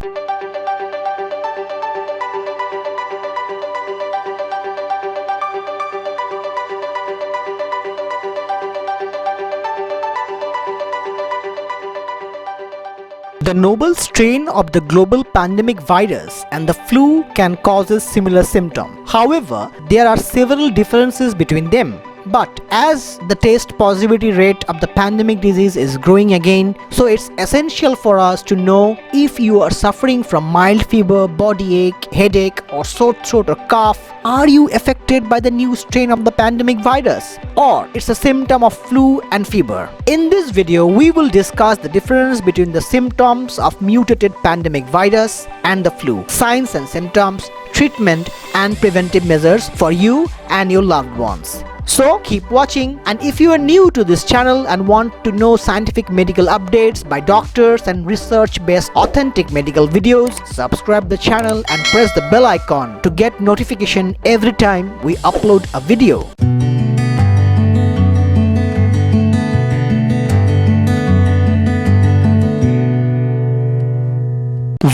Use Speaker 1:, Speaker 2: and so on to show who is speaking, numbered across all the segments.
Speaker 1: The novel strain of the global pandemic virus and the flu can cause similar symptoms. However, there are several differences between them. But as the test positivity rate of the pandemic disease is growing again, so it's essential for us to know if you are suffering from mild fever, body ache, headache or sore throat or cough. Are you affected by the new strain of the pandemic virus? Or it's a symptom of flu and fever? In this video, we will discuss the difference between the symptoms of mutated pandemic virus and the flu, signs and symptoms, treatment and preventive measures for you and your loved ones. So keep watching, and if you are new to this channel and want to know scientific medical updates by doctors and research-based authentic medical videos, subscribe the channel and press the bell icon to get notification every time we upload a video.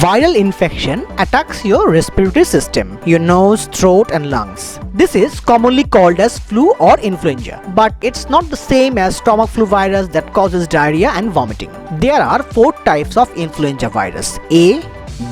Speaker 1: Viral infection attacks your respiratory system, your nose, throat and lungs. This is commonly called as flu or influenza, but it's not the same as stomach flu virus that causes diarrhea and vomiting. There are 4 types of influenza virus: A,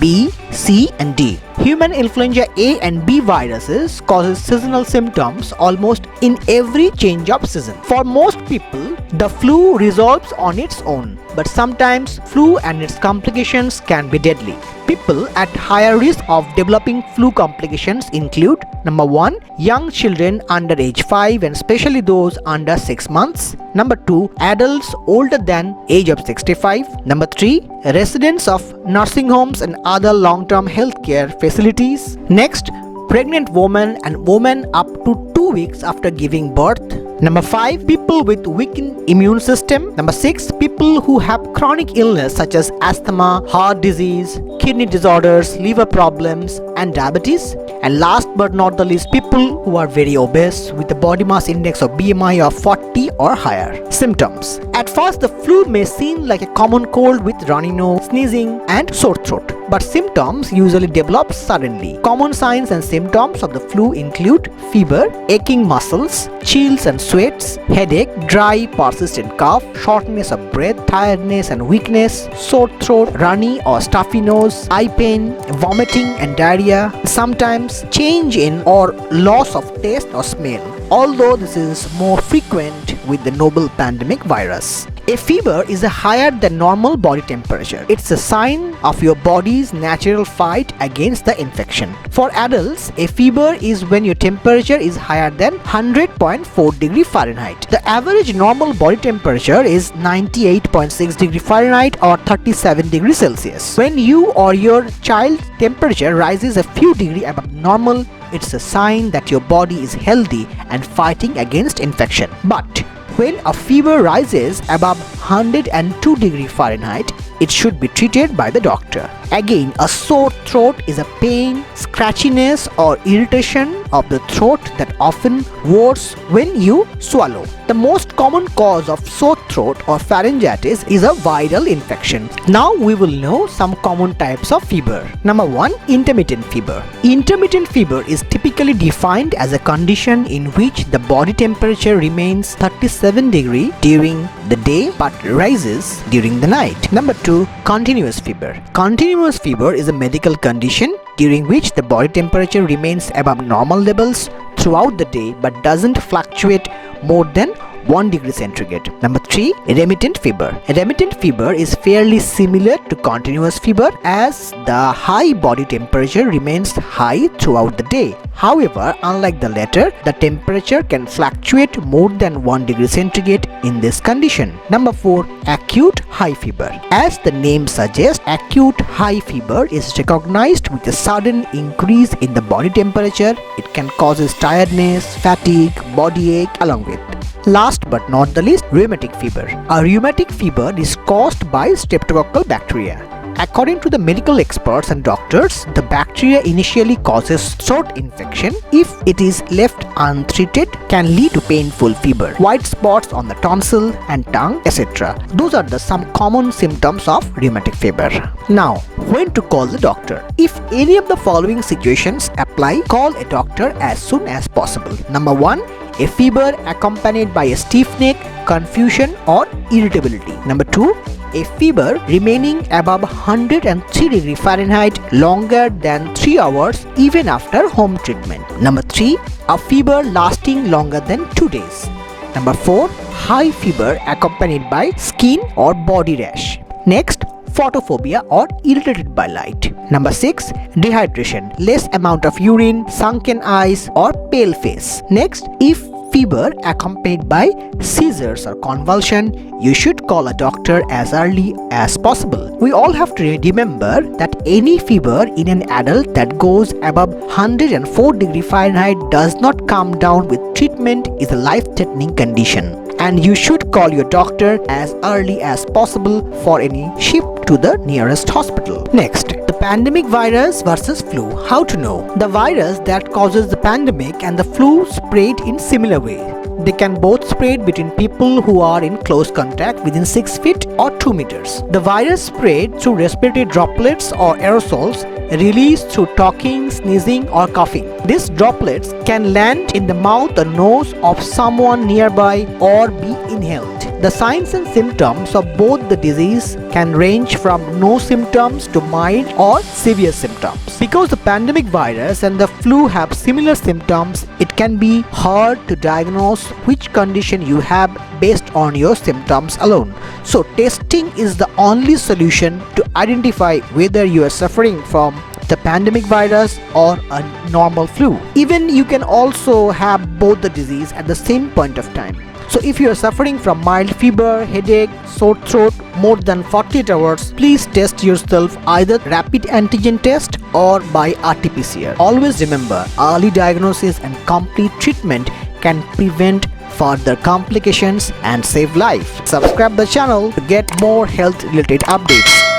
Speaker 1: B, C and D. Human influenza A and B viruses causes seasonal symptoms almost in every change of season. For most people, the flu resolves on its own, but sometimes flu and its complications can be deadly. People at higher risk of developing flu complications include: number 1, young children under age 5 and especially those under 6 months. Number 2, adults older than age of 65. Number 3, residents of nursing homes and other long-term healthcare facilities. Next, pregnant women and women up to 2 weeks after giving birth. Number 5, people with weakened immune system. Number 6, people who have chronic illness such as asthma, heart disease, kidney disorders, liver problems and diabetes. And last but not the least, people who are very obese with a body mass index of BMI of 40 or higher. Symptoms. At first, the flu may seem like a common cold with runny nose, sneezing and sore throat, but symptoms usually develop suddenly. Common signs and symptoms of the flu include fever, aching muscles, chills and sweats, headache, dry persistent cough, shortness of breath, tiredness and weakness, sore throat, runny or stuffy nose, eye pain, vomiting and diarrhea, sometimes change in or loss of taste or smell, although this is more frequent with the novel pandemic virus. A fever is a higher than normal body temperature. It's a sign of your body's natural fight against the infection. For adults, a fever is when your temperature is higher than 100.4 degree Fahrenheit. The average normal body temperature is 98.6 degree Fahrenheit or 37 degrees Celsius. When you or your child's temperature rises a few degrees above normal, it's a sign that your body is healthy and fighting against infection. But when a fever rises above 102 degree Fahrenheit, it should be treated by the doctor. Again, a sore throat is a pain, scratchiness or irritation of the throat that often worse when you swallow. The most common cause of sore throat or pharyngitis is a viral infection. Now we will know some common types of fever. Number 1, intermittent fever. Intermittent fever is typically defined as a condition in which the body temperature remains 37 degree during the day but rises during the night. Number 2, continuous fever. Continuous fever is a medical condition during which the body temperature remains above normal levels throughout the day but doesn't fluctuate more than 1 degree centigrade. Number 3, remittent fever. Remittent fever is fairly similar to continuous fever as the high body temperature remains high throughout the day. However, unlike the latter, the temperature can fluctuate more than 1 degree centigrade in this condition. Number 4, acute high fever. As the name suggests, acute high fever is recognized with a sudden increase in the body temperature. It can cause tiredness, fatigue, body ache along with. Last but not the least, rheumatic fever. A rheumatic fever is caused by streptococcal bacteria. According to the medical experts and doctors, the bacteria initially causes throat infection. If it is left untreated, can lead to painful fever, white spots on the tonsil and tongue, etc. Those are some common symptoms of rheumatic fever. Now, when to call the doctor? If any of the following situations apply, call a doctor as soon as possible. Number 1, a fever accompanied by a stiff neck, confusion or irritability. Number 2, a fever remaining above 103 degree Fahrenheit longer than 3 hours even after home treatment. Number 3, a fever lasting longer than 2 days. Number 4, high fever accompanied by skin or body rash. Next, photophobia or irritated by light. Number 6, dehydration, less amount of urine, sunken eyes or pale face. Next, if fever accompanied by seizures or convulsion, you should call a doctor as early as possible. We all have to remember that any fever in an adult that goes above 104 degree Fahrenheit does not come down with treatment is a life-threatening condition, and you should call your doctor as early as possible for any ship to the nearest hospital. Next, the pandemic virus versus flu. How to know? The virus that causes the pandemic and the flu spread in similar way. They can both spread between people who are in close contact within 6 feet or 2 meters. The virus spread through respiratory droplets or aerosols released through talking, sneezing or coughing. These droplets can land in the mouth or nose of someone nearby or be inhaled. The signs and symptoms of both the disease can range from no symptoms to mild or severe symptoms. Because the pandemic virus and the flu have similar symptoms, it can be hard to diagnose which condition you have based on your symptoms alone. So testing is the only solution to identify whether you are suffering from the pandemic virus or a normal flu. Even you can also have both the disease at the same point of time. So if you are suffering from mild fever, headache, sore throat more than 48 hours, please test yourself either rapid antigen test or by RT-PCR. Always remember, early diagnosis and complete treatment can prevent further complications and save life. Subscribe the channel to get more health related updates.